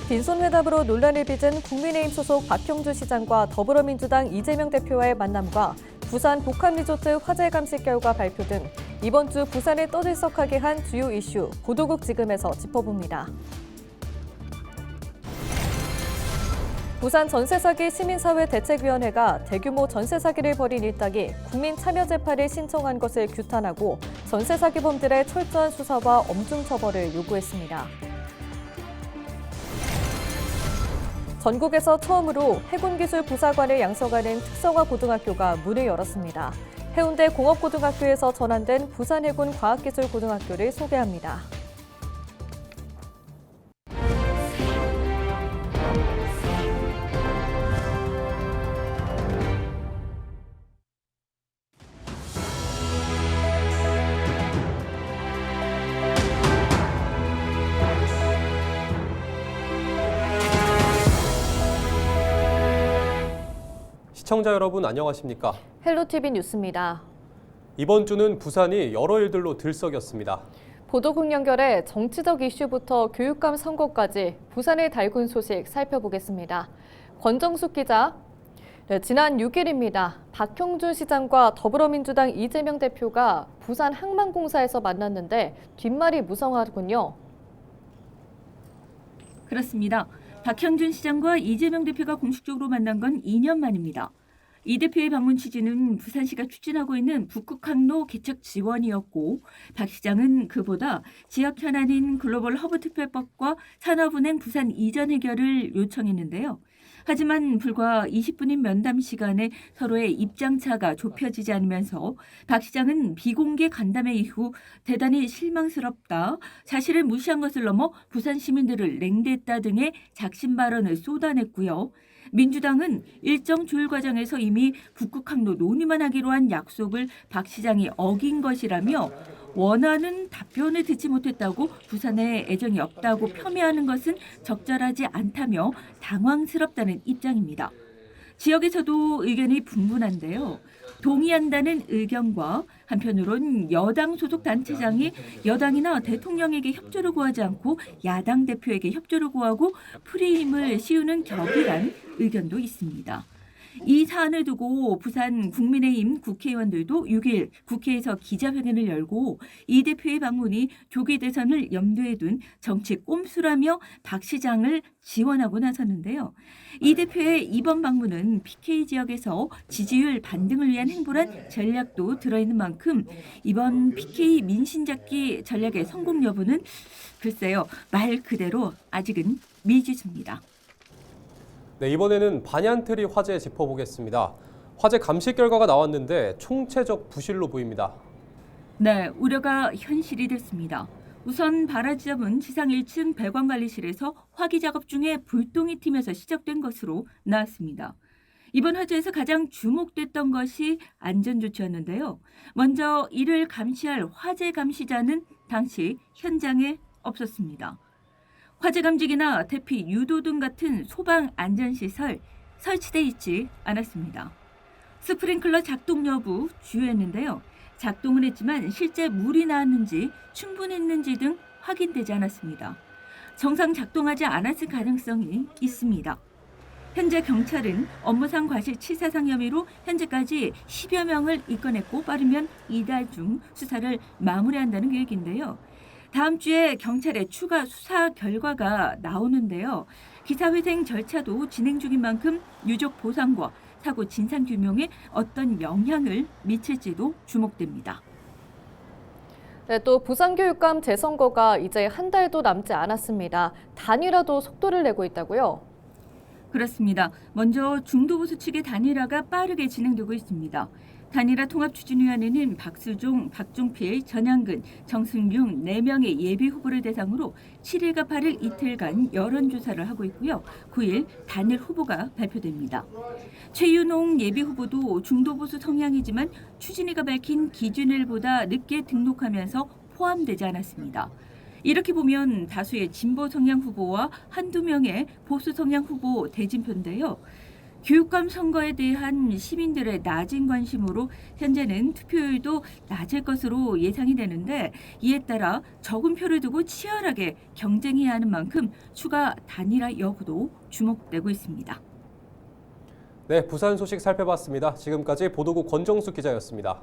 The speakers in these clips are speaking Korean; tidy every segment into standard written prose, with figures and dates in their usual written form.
빈손회담으로 논란을 빚은 국민의힘 소속 박형준 시장과 더불어민주당 이재명 대표와의 만남과 부산 복합리조트 화재 감식 결과 발표 등 이번 주 부산을 떠들썩하게 한 주요 이슈 보도국 지금에서 짚어봅니다. 부산 전세사기 시민사회 대책위원회가 대규모 전세사기를 벌인 일당이 국민참여재판을 신청한 것을 규탄하고 전세사기범들의 철저한 수사와 엄중 처벌을 요구했습니다. 전국에서 처음으로 해군기술 부사관을 양성하는 특성화 고등학교가 문을 열었습니다. 해운대 공업고등학교에서 전환된 부산해군 과학기술고등학교를 소개합니다. 시청자 여러분 안녕하십니까? 헬로티비 뉴스입니다. 이번 주는 부산이 여러 일들로 들썩였습니다. 보도국 연결해 정치적 이슈부터 교육감 선거까지 부산의 달군 소식 살펴보겠습니다. 권정숙 기자, 지난 6일입니다. 박형준 시장과 더불어민주당 이재명 대표가 부산 항만공사에서 만났는데 뒷말이 무성하군요. 그렇습니다. 박형준 시장과 이재명 대표가 공식적으로 만난 건 2년 만입니다. 이 대표의 방문 취지는 부산시가 추진하고 있는 북극항로 개척 지원이었고 박 시장은 그보다 지역 현안인 글로벌 허브 특별법과 산업은행 부산 이전 해결을 요청했는데요. 하지만 불과 20분인 면담 시간에 서로의 입장차가 좁혀지지 않으면서 박 시장은 비공개 간담회 이후 대단히 실망스럽다, 사실을 무시한 것을 넘어 부산 시민들을 냉대했다 등의 작심 발언을 쏟아냈고요. 민주당은 일정 조율 과정에서 이미 북극항로 논의만 하기로 한 약속을 박 시장이 어긴 것이라며 원하는 답변을 듣지 못했다고 부산에 애정이 없다고 폄훼하는 것은 적절하지 않다며 당황스럽다는 입장입니다. 지역에서도 의견이 분분한데요. 동의한다는 의견과 한편으론 여당 소속 단체장이 여당이나 대통령에게 협조를 구하지 않고 야당 대표에게 협조를 구하고 프레임을 씌우는 격이란 의견도 있습니다. 이 사안을 두고 부산 국민의힘 국회의원들도 6일 국회에서 기자회견을 열고 이 대표의 방문이 조기 대선을 염두에 둔 정치 꼼수라며 박 시장을 지원하고 나섰는데요. 이 대표의 이번 방문은 PK 지역에서 지지율 반등을 위한 행보란 전략도 들어있는 만큼 이번 PK 민심잡기 전략의 성공 여부는 글쎄요, 말 그대로 아직은 미지수입니다. 네, 이번에는 반얀트리 화재 짚어보겠습니다. 화재 감식 결과가 나왔는데 총체적 부실로 보입니다. 네, 우려가 현실이 됐습니다. 우선 발화 지점은 지상 1층 배관관리실에서 화기 작업 중에 불똥이 튀면서 시작된 것으로 나왔습니다. 이번 화재에서 가장 주목됐던 것이 안전조치였는데요. 먼저 이를 감시할 화재 감시자는 당시 현장에 없었습니다. 화재 감지기나 대피 유도 등 같은 소방 안전시설 설치돼 있지 않았습니다. 스프링클러 작동 여부 주의했는데요. 작동은 했지만 실제 물이 나왔는지 충분했는지 등 확인되지 않았습니다. 정상 작동하지 않았을 가능성이 있습니다. 현재 경찰은 업무상 과실치사상 혐의로 현재까지 10여 명을 입건했고 빠르면 이달 중 수사를 마무리한다는 계획인데요. 다음 주에 경찰의 추가 수사 결과가 나오는데요. 기사회생 절차도 진행 중인 만큼 유족 보상과 사고 진상 규명에 어떤 영향을 미칠지도 주목됩니다. 네, 또 부산교육감 재선거가 이제 한 달도 남지 않았습니다. 단일화도 속도를 내고 있다고요? 그렇습니다. 먼저 중도보수 측의 단일화가 빠르게 진행되고 있습니다. 단일화 통합추진위원회는 박수종, 박종필, 전향근, 정승용 4명의 예비후보를 대상으로 7일과 8일 이틀간 여론조사를 하고 있고요. 9일 단일 후보가 발표됩니다. 최윤홍 예비후보도 중도보수 성향이지만 추진위가 밝힌 기준일보다 늦게 등록하면서 포함되지 않았습니다. 이렇게 보면 다수의 진보 성향 후보와 한두 명의 보수 성향 후보 대진표인데요. 교육감 선거에 대한 시민들의 낮은 관심으로 현재는 투표율도 낮을 것으로 예상이 되는데 이에 따라 적은 표를 두고 치열하게 경쟁해야 하는 만큼 추가 단일화 여부도 주목되고 있습니다. 네, 부산 소식 살펴봤습니다. 지금까지 보도국 권정수 기자였습니다.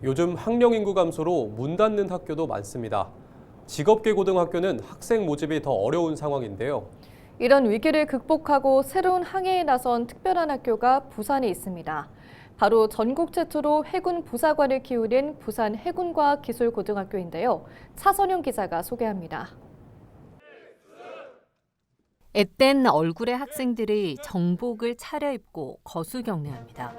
요즘 학령 인구 감소로 문 닫는 학교도 많습니다. 직업계 고등학교는 학생 모집이 더 어려운 상황인데요. 이런 위기를 극복하고 새로운 항해에 나선 특별한 학교가 부산에 있습니다. 바로 전국 최초로 해군 부사관을 키우는 부산 해군과학기술고등학교인데요. 차선영 기자가 소개합니다. 앳된 얼굴의 학생들이 정복을 차려입고 거수경례합니다.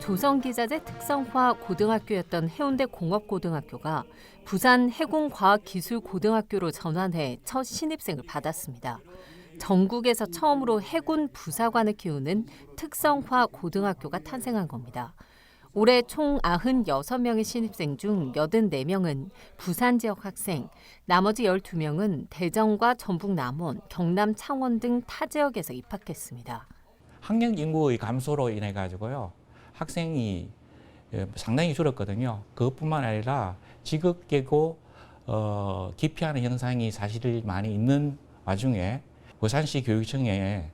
조선기자재 특성화 고등학교였던 해운대 공업고등학교가 부산 해군과학기술고등학교로 전환해 첫 신입생을 받았습니다. 전국에서 처음으로 해군 부사관을 키우는 특성화 고등학교가 탄생한 겁니다. 올해 총 96명의 신입생 중 84명은 부산 지역 학생, 나머지 12명은 대전과 전북 남원, 경남 창원 등 타 지역에서 입학했습니다. 학령 인구의 감소로 인해 가지고요. 학생이 상당히 줄었거든요. 그것뿐만 아니라 지급계고 기피하는 현상이 사실 많이 있는 와중에 부산시 교육청에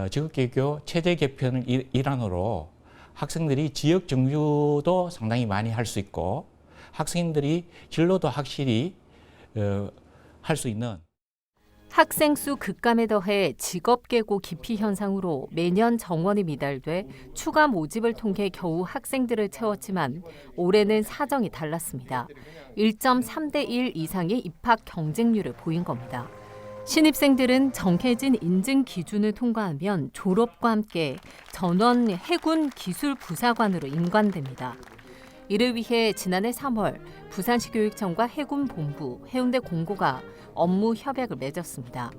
지급계교 체제 개편 일환으로 학생들이 지역 정규도 상당히 많이 할 수 있고 학생들이 진로도 확실히 할 수 있는 학생 수 급감에 더해 직업계고 기피 현상으로 매년 정원이 미달돼 추가 모집을 통해 겨우 학생들을 채웠지만 올해는 사정이 달랐습니다. 1.3대 1 이상의 입학 경쟁률을 보인 겁니다. 신입생들은 정해진 인증 기준을 통과하면 졸업과 함께 전원 해군 기술부사관으로 임관됩니다. 이를 위해 지난해 3월 부산시 교육청과 해군본부, 해운대 공고가 업무 협약을 맺었습니다.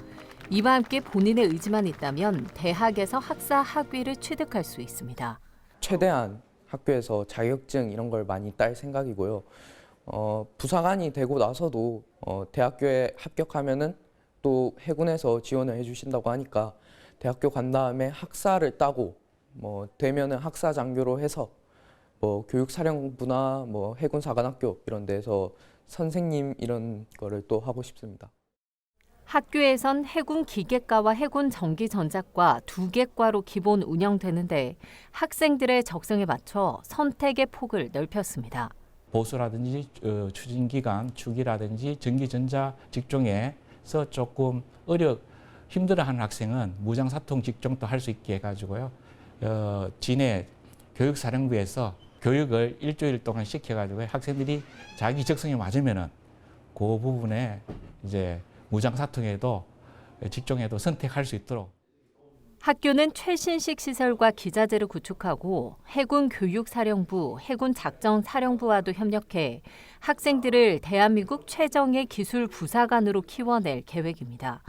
이와 함께 본인의 의지만 있다면 대학에서 학사 학위를 취득할 수 있습니다. 최대한 학교에서 자격증 이런 걸 많이 딸 생각이고요. 부사관이 되고 나서도 대학교에 합격하면은 또 해군에서 지원을 해주신다고 하니까 대학교 간 다음에 학사를 따고 되면은 학사 장교로 해서 교육사령부나 해군사관학교 이런 데서 선생님 이런 거를 또 하고 싶습니다. 학교에선 해군 기계과와 해군 전기전자과 두 개과로 기본 운영되는데 학생들의 적성에 맞춰 선택의 폭을 넓혔습니다. 보수라든지 추진기관, 축이라든지 전기전자 직종에서 조금 힘들어하는 학생은 무장사통 직종도 할 수 있게 해가지고요. 진해 교육사령부에서 교육을 일주일 동안 시켜가지고 학생들이 자기 적성에 맞으면은 그 부분에 이제 무장사통에도 직종에도 선택할 수 있도록. 학교는 최신식 시설과 기자재를 구축하고 해군 교육사령부, 해군 작전사령부와도 협력해 학생들을 대한민국 최정예 기술부사관으로 키워낼 계획입니다.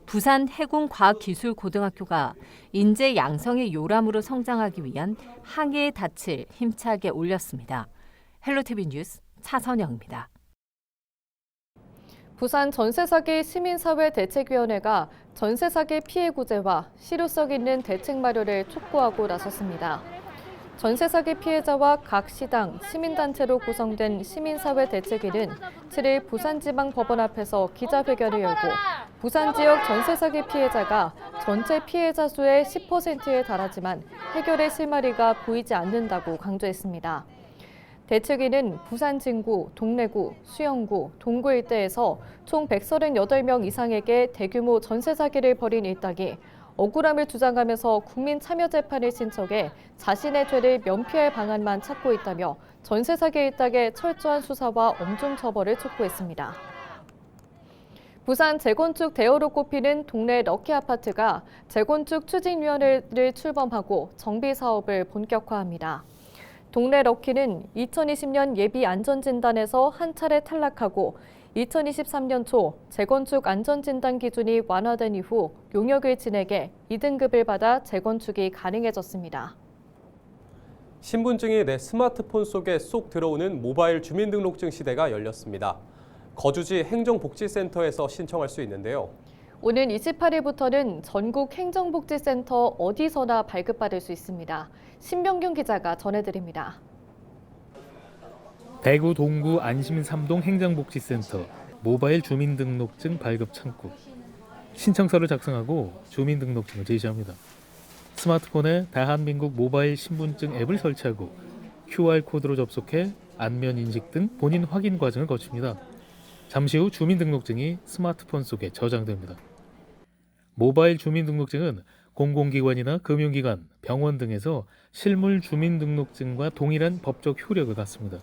부산 해군과학기술고등학교가 인재 양성의 요람으로 성장하기 위한 항해의 닻을 힘차게 올렸습니다. 헬로티비 뉴스 차선영입니다. 부산 전세사기 시민사회대책위원회가 전세사기 피해 구제와 실효성 있는 대책 마련을 촉구하고 나섰습니다. 전세사기 피해자와 각 시당, 시민단체로 구성된 시민사회대책위는 7일 부산지방법원 앞에서 기자회견을 열고 부산 지역 전세사기 피해자가 전체 피해자 수의 10%에 달하지만 해결의 실마리가 보이지 않는다고 강조했습니다. 대책위는 부산 진구, 동래구, 수영구, 동구 일대에서 총 138명 이상에게 대규모 전세 사기를 벌인 일당이 억울함을 주장하면서 국민참여재판을 신청해 자신의 죄를 면피할 방안만 찾고 있다며 전세 사기 일당의 철저한 수사와 엄중 처벌을 촉구했습니다. 부산 재건축 대어로 꼽히는 동래 럭키아파트가 재건축 추진위원회를 출범하고 정비 사업을 본격화합니다. 동래 럭키는 2020년 예비 안전진단에서 한 차례 탈락하고 2023년 초 재건축 안전진단 기준이 완화된 이후 용역을 진행해 2등급을 받아 재건축이 가능해졌습니다. 신분증이 내 스마트폰 속에 쏙 들어오는 모바일 주민등록증 시대가 열렸습니다. 거주지 행정복지센터에서 신청할 수 있는데요. 오는 28일부터는 전국 행정복지센터 어디서나 발급받을 수 있습니다. 신병균 기자가 전해드립니다. 대구 동구 안심 3동 행정복지센터 모바일 주민등록증 발급 창구. 신청서를 작성하고 주민등록증을 제시합니다. 스마트폰에 대한민국 모바일 신분증 앱을 설치하고 QR코드로 접속해 안면 인식 등 본인 확인 과정을 거칩니다. 잠시 후 주민등록증이 스마트폰 속에 저장됩니다. 모바일 주민등록증은 공공기관이나 금융기관, 병원 등에서 실물 주민등록증과 동일한 법적 효력을 갖습니다.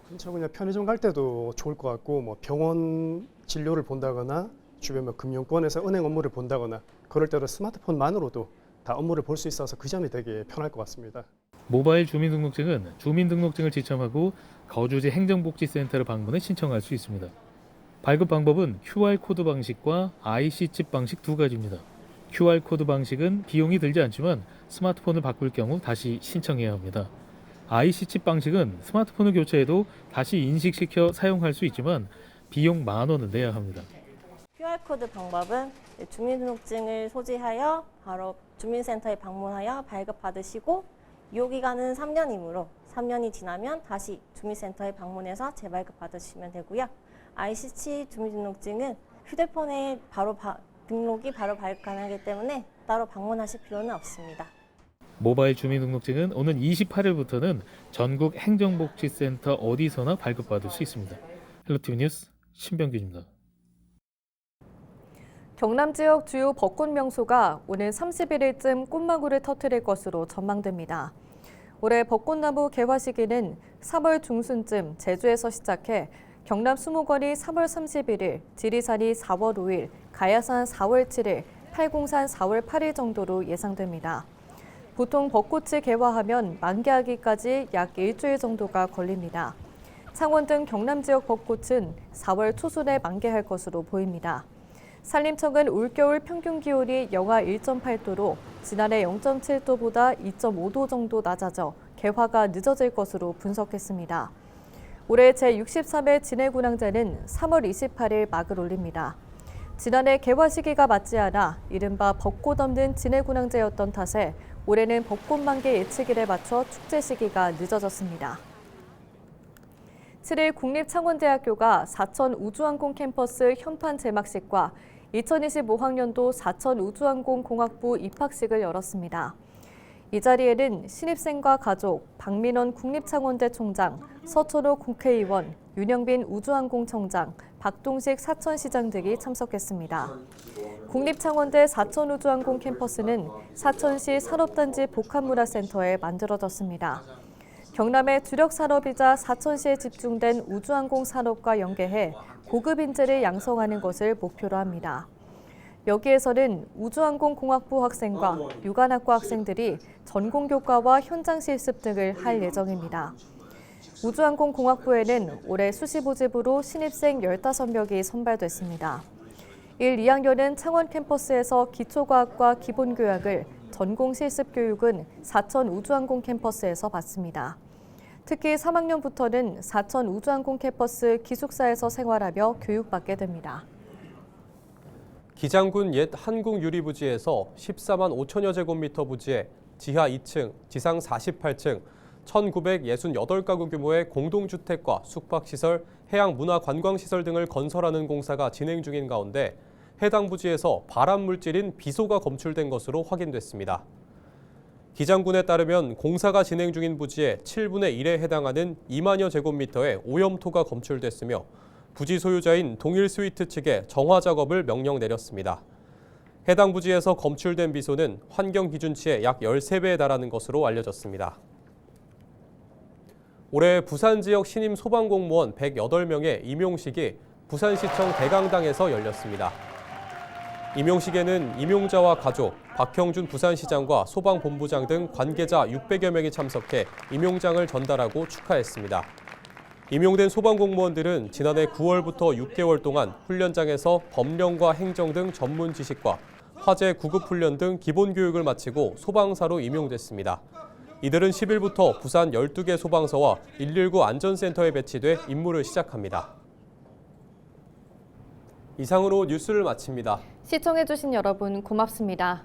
근처 그냥 편의점 갈 때도 좋을 것 같고, 뭐 병원 진료를 본다거나 주변 뭐 금융권에서 은행 업무를 본다거나 그럴 때도 스마트폰만으로도 다 업무를 볼 수 있어서 그 점이 되게 편할 것 같습니다. 모바일 주민등록증은 주민등록증을 지참하고 거주지 행정복지센터를 방문해 신청할 수 있습니다. 발급 방법은 QR코드 방식과 IC칩 방식 두 가지입니다. QR코드 방식은 비용이 들지 않지만 스마트폰을 바꿀 경우 다시 신청해야 합니다. IC칩 방식은 스마트폰을 교체해도 다시 인식시켜 사용할 수 있지만 비용 10,000원을 내야 합니다. QR코드 방법은 주민등록증을 소지하여 바로 주민센터에 방문하여 발급받으시고 유효기간은 3년이므로 3년이 지나면 다시 주민센터에 방문해서 재발급받으시면 되고요. IC칩 주민등록증은 휴대폰에 등록이 바로 발급 가능하기 때문에 따로 방문하실 필요는 없습니다. 모바일 주민등록증은 오는 28일부터는 전국 행정복지센터 어디서나 발급받을 수 있습니다. 헬로티비 뉴스 신병균입니다. 경남 지역 주요 벚꽃 명소가 오는 31일쯤 꽃망울을 터뜨릴 것으로 전망됩니다. 올해 벚꽃나무 개화 시기는 3월 중순쯤 제주에서 시작해 경남 수목원이 3월 31일, 지리산이 4월 5일, 가야산 4월 7일, 팔공산 4월 8일 정도로 예상됩니다. 보통 벚꽃이 개화하면 만개하기까지 약 일주일 정도가 걸립니다. 창원 등 경남 지역 벚꽃은 4월 초순에 만개할 것으로 보입니다. 산림청은 올겨울 평균 기온이 영하 1.8도로 지난해 0.7도보다 2.5도 정도 낮아져 개화가 늦어질 것으로 분석했습니다. 올해 제63회 진해군항제는 3월 28일 막을 올립니다. 지난해 개화 시기가 맞지 않아 이른바 벚꽃 없는 진해군항제였던 탓에 올해는 벚꽃 만개 예측일에 맞춰 축제 시기가 늦어졌습니다. 7일 국립창원대학교가 사천우주항공 캠퍼스 현판 제막식과 2025학년도 사천우주항공공학부 입학식을 열었습니다. 이 자리에는 신입생과 가족, 박민원 국립창원대 총장, 서천호 국회의원, 윤영빈 우주항공청장, 박동식 사천시장 등이 참석했습니다. 국립창원대 사천우주항공 캠퍼스는 사천시 산업단지 복합문화센터에 만들어졌습니다. 경남의 주력 산업이자 사천시에 집중된 우주항공 산업과 연계해 고급 인재를 양성하는 것을 목표로 합니다. 여기에서는 우주항공공학부 학생과 유관학과 학생들이 전공교과와 현장 실습 등을 할 예정입니다. 우주항공공학부에는 올해 수시 모집으로 신입생 15명이 선발됐습니다. 1, 2학년은 창원 캠퍼스에서 기초과학과 기본교양을, 전공 실습 교육은 사천 우주항공 캠퍼스에서 받습니다. 특히 3학년부터는 사천 우주항공 캠퍼스 기숙사에서 생활하며 교육받게 됩니다. 기장군 옛 한국유리부지에서 14만 5천여 제곱미터 부지에 지하 2층, 지상 48층, 1,968가구 규모의 공동주택과 숙박시설, 해양문화관광시설 등을 건설하는 공사가 진행 중인 가운데 해당 부지에서 발암물질인 비소가 검출된 것으로 확인됐습니다. 기장군에 따르면 공사가 진행 중인 부지의 7분의 1에 해당하는 2만여 제곱미터의 오염토가 검출됐으며 부지 소유자인 동일스위트 측에 정화 작업을 명령 내렸습니다. 해당 부지에서 검출된 비소는 환경 기준치의 약 13배에 달하는 것으로 알려졌습니다. 올해 부산 지역 신임 소방공무원 108명의 임용식이 부산시청 대강당에서 열렸습니다. 임용식에는 임용자와 가족, 박형준 부산시장과 소방본부장 등 관계자 600여 명이 참석해 임용장을 전달하고 축하했습니다. 임용된 소방공무원들은 지난해 9월부터 6개월 동안 훈련장에서 법령과 행정 등 전문 지식과 화재 구급 훈련 등 기본 교육을 마치고 소방사로 임용됐습니다. 이들은 10일부터 부산 12개 소방서와 119 안전센터에 배치돼 임무를 시작합니다. 이상으로 뉴스를 마칩니다. 시청해주신 여러분 고맙습니다.